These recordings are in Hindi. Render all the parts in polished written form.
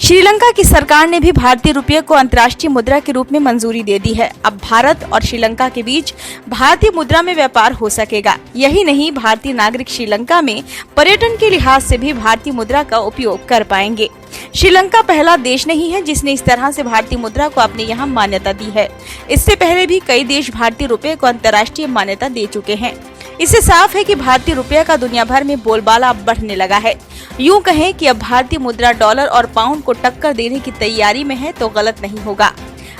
श्रीलंका की सरकार ने भी भारतीय रुपये को अंतर्राष्ट्रीय मुद्रा के रूप में मंजूरी दे दी है। अब भारत और श्रीलंका के बीच भारतीय मुद्रा में व्यापार हो सकेगा। यही नहीं, भारतीय नागरिक श्रीलंका में पर्यटन के लिहाज से भी भारतीय मुद्रा का उपयोग कर पाएंगे। श्रीलंका पहला देश नहीं है जिसने इस तरह से भारतीय मुद्रा को अपने यहाँ मान्यता दी है। इससे पहले भी कई देश भारतीय रुपये को अंतर्राष्ट्रीय मान्यता दे चुके हैं। इससे साफ है कि भारतीय रुपये का दुनिया भर में बोलबाला अब बढ़ने लगा है। यूं कहें कि अब भारतीय मुद्रा डॉलर और पाउंड को टक्कर देने की तैयारी में है तो गलत नहीं होगा।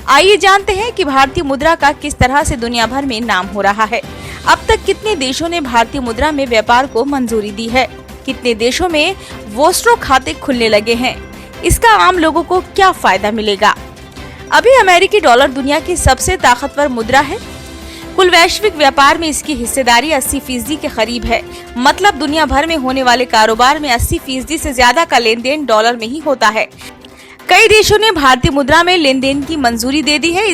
आइए जानते हैं कि भारतीय मुद्रा का किस तरह से दुनिया भर में नाम हो रहा है। अब तक कितने देशों ने भारतीय मुद्रा में व्यापार को मंजूरी दी है, कितने देशों में वोस्ट्रो खाते खुलने लगे हैं, इसका आम लोगों को क्या फायदा मिलेगा। अभी अमेरिकी डॉलर दुनिया की सबसे ताकतवर मुद्रा है। कुल वैश्विक व्यापार में इसकी हिस्सेदारी 80% के करीब है। मतलब दुनिया भर में होने वाले कारोबार में 80% से ज्यादा का लेन देन डॉलर में ही होता है। कई देशों ने भारतीय मुद्रा में लेन देन की मंजूरी दे दी है।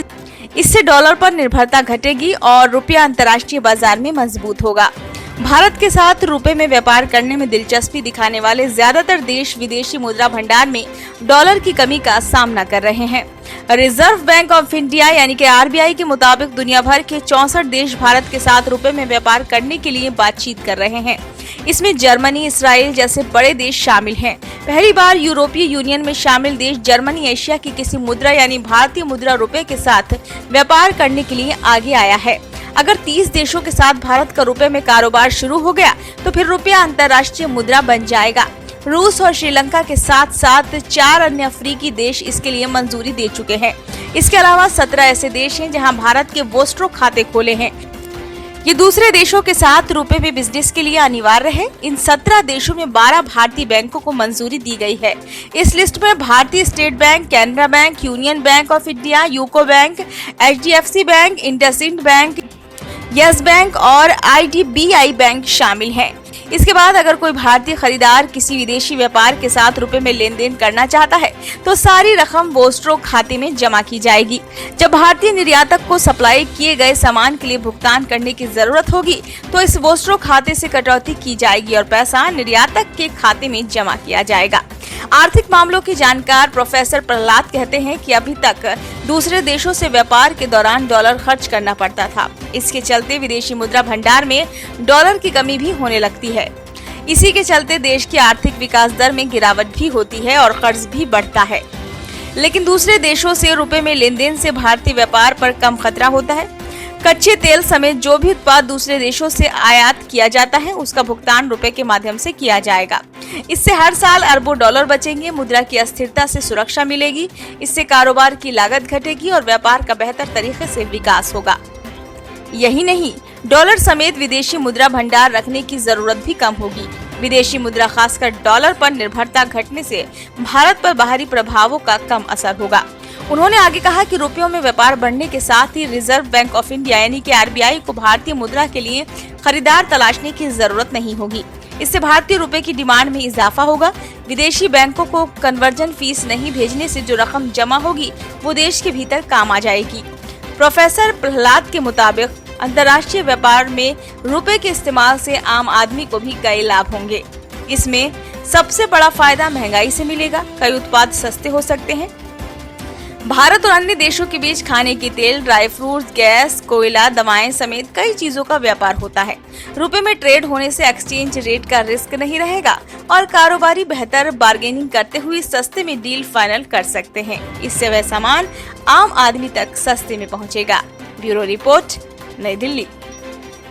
इससे डॉलर पर निर्भरता घटेगी और रुपया अंतर्राष्ट्रीय बाजार में मजबूत होगा। भारत के साथ रुपए में व्यापार करने में दिलचस्पी दिखाने वाले ज्यादातर देश विदेशी मुद्रा भंडार में डॉलर की कमी का सामना कर रहे हैं। रिजर्व बैंक ऑफ इंडिया यानी कि आरबीआई के मुताबिक दुनिया भर के 64 देश भारत के साथ रुपए में व्यापार करने के लिए बातचीत कर रहे हैं। इसमें जर्मनी, इसराइल जैसे बड़े देश शामिल हैं। पहली बार यूरोपीय यूनियन में शामिल देश जर्मनी एशिया की किसी मुद्रा यानी भारतीय मुद्रा रुपए के साथ व्यापार करने के लिए आगे आया है। अगर 30 देशों के साथ भारत का रुपए में कारोबार शुरू हो गया तो फिर रुपया अंतर्राष्ट्रीय मुद्रा बन जाएगा। रूस और श्रीलंका के साथ साथ 4 अन्य अफ्रीकी देश इसके लिए मंजूरी दे चुके हैं। इसके अलावा 17 ऐसे देश हैं जहां भारत के वोस्ट्रो खाते खोले हैं। ये दूसरे देशों के साथ रुपए में बिजनेस के लिए अनिवार्य है। इन 17 देशों में 12 भारतीय बैंकों को मंजूरी दी गई है। इस लिस्ट में भारतीय state bank, Canara bank, union bank of India, UCO bank, HDFC bank, IndusInd bank, yes bank और IDBI बैंक शामिल हैं। इसके बाद अगर कोई भारतीय खरीदार किसी विदेशी व्यापार के साथ रुपए में लेन देन करना चाहता है तो सारी रकम वोस्ट्रो खाते में जमा की जाएगी। जब भारतीय निर्यातक को सप्लाई किए गए सामान के लिए भुगतान करने की जरूरत होगी तो इस वोस्ट्रो खाते से कटौती की जाएगी और पैसा निर्यातक के खाते में जमा किया जाएगा। आर्थिक मामलों के जानकार प्रोफेसर प्रहलाद कहते हैं कि अभी तक दूसरे देशों से व्यापार के दौरान डॉलर खर्च करना पड़ता था। इसके चलते विदेशी मुद्रा भंडार में डॉलर की कमी भी होने लगती है। इसी के चलते देश की आर्थिक विकास दर में गिरावट भी होती है और कर्ज भी बढ़ता है। लेकिन दूसरे देशों से रुपए में लेन देन से भारतीय व्यापार पर कम खतरा होता है। कच्चे तेल समेत जो भी उत्पाद दूसरे देशों से आयात किया जाता है उसका भुगतान रुपए के माध्यम से किया जाएगा। इससे हर साल अरबों डॉलर बचेंगे, मुद्रा की अस्थिरता से सुरक्षा मिलेगी। इससे कारोबार की लागत घटेगी और व्यापार का बेहतर तरीके से विकास होगा। यही नहीं, डॉलर समेत विदेशी मुद्रा भंडार रखने की जरूरत भी कम होगी। विदेशी मुद्रा खासकर डॉलर पर निर्भरता घटने से भारत पर बाहरी प्रभावों का कम असर होगा। उन्होंने आगे कहा कि रुपयों में व्यापार बढ़ने के साथ ही रिजर्व बैंक ऑफ इंडिया यानी कि आरबीआई को भारतीय मुद्रा के लिए खरीदार तलाशने की जरूरत नहीं होगी। इससे भारतीय रुपए की डिमांड में इजाफा होगा। विदेशी बैंकों को कन्वर्जन फीस नहीं भेजने से जो रकम जमा होगी वो देश के भीतर काम आ जाएगी। प्रोफेसर प्रहलाद के मुताबिक अंतर्राष्ट्रीय व्यापार में रुपए के इस्तेमाल से आम आदमी को भी कई लाभ होंगे। इसमें सबसे बड़ा फायदा महंगाई से मिलेगा। कई उत्पाद सस्ते हो सकते हैं। भारत और अन्य देशों के बीच खाने की तेल, ड्राई फ्रूट्स, गैस, कोयला, दवाएं समेत कई चीजों का व्यापार होता है। रुपए में ट्रेड होने से एक्सचेंज रेट का रिस्क नहीं रहेगा और कारोबारी बेहतर बार्गेनिंग करते हुए सस्ते में डील फाइनल कर सकते हैं। इससे वह सामान आम आदमी तक सस्ते में पहुंचेगा। ब्यूरो रिपोर्ट, नई दिल्ली।